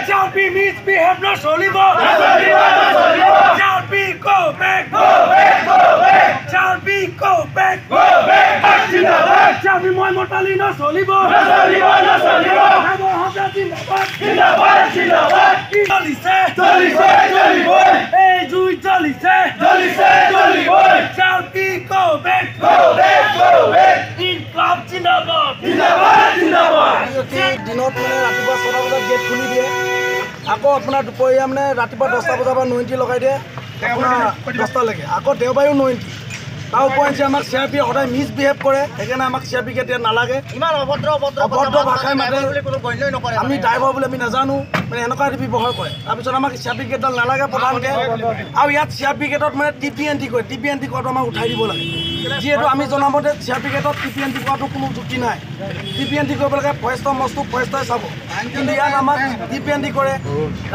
Shall we misbehave? No, Solibo. Shall we go back? Shall we go back? Shall we more mortally? No, Solibo. Hey, Jui Jolly say. Shall we go back? In club Zindabad. দিনত মানে ৰাতিপুৱা 6টা বজাত gate খুলি দিয়ে আকৌ আপোনাৰ দুপৰীয়া মানে ৰাতিপুৱা 10টা বজাৰ পৰা 90 লগাই দিয়ে আপোনাৰ 10টালৈকে আকৌ দেওবাৰেও 90 তাৰ উপৰিঞ্চি আমাক চিআৰপি সদায় মিছবিহেভ কৰে সেইকাৰণে আমাক চিআৰপি কেতিয়া নালাগে ইমান অভদ্ৰ ভাষাই মাতে আমি ড্ৰাইভাৰ বুলি আমি নাজানো মানে এনেকুৱা ব্যৱহাৰ কৰে তাৰপিছত আমাক চিআৰপি কেইডাল নালাগে প্ৰধানকৈ আৰু ইয়াত চিআৰপি কেইটত মানে টিপিএনটি কৰে টিপিএনটি কৰাটো আমাক উঠাই দিব লাগে যিহেতু আমি জনামতে চিআৰপি কেইটত টিপিএনটি কৰাটো কোনো যুক্তি নাই টিপিএনটি কৰিব লাগে ফৰেষ্টৰ মস্তু ফৰেষ্টই চাব কিন্তু ইয়াত আমাক টিপিএনটি কৰে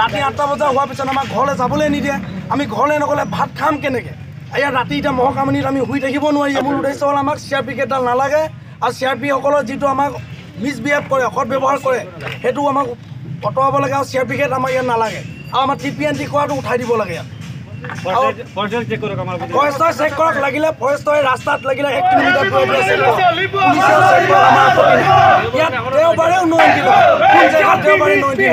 ৰাতি 8টা বজা হোৱাৰ পিছত আমাক ঘৰলৈ যাবলৈ নিদিয়ে আমি ঘৰলৈ নগ'লে ভাত খাম কেনেকৈ ইয়াত ৰাতি এতিয়া মহ কামনিত আমি শুই থাকিব নোৱাৰি মোৰ উদ্দেশ্য হ'ল আমাক চিআৰপি কেইডাল নালাগে আৰু চিআৰপিসকলৰ যিটো আমাক মিছবিহেভ কৰে অসৎ ব্যৱহাৰ কৰে সেইটো আমাক অঁতৰাব লাগে আৰু চিআৰপি কেইটা আমাক ইয়াত নালাগে আৰু আমাৰ টিপিএনটি কৰাটো উঠাই দিব লাগে ইয়াত ফৰেষ্টৰ চেক কৰক লাগিলে ফৰেষ্টৰ ৰাস্তাত লাগিলে 1 কিলোমিটাৰ ইয়াত দেওবাৰেও 90 কোন জেগাত দেওবাৰে 90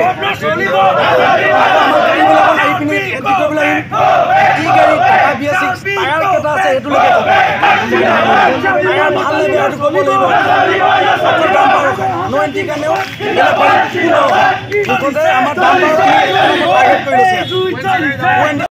টায়াৰ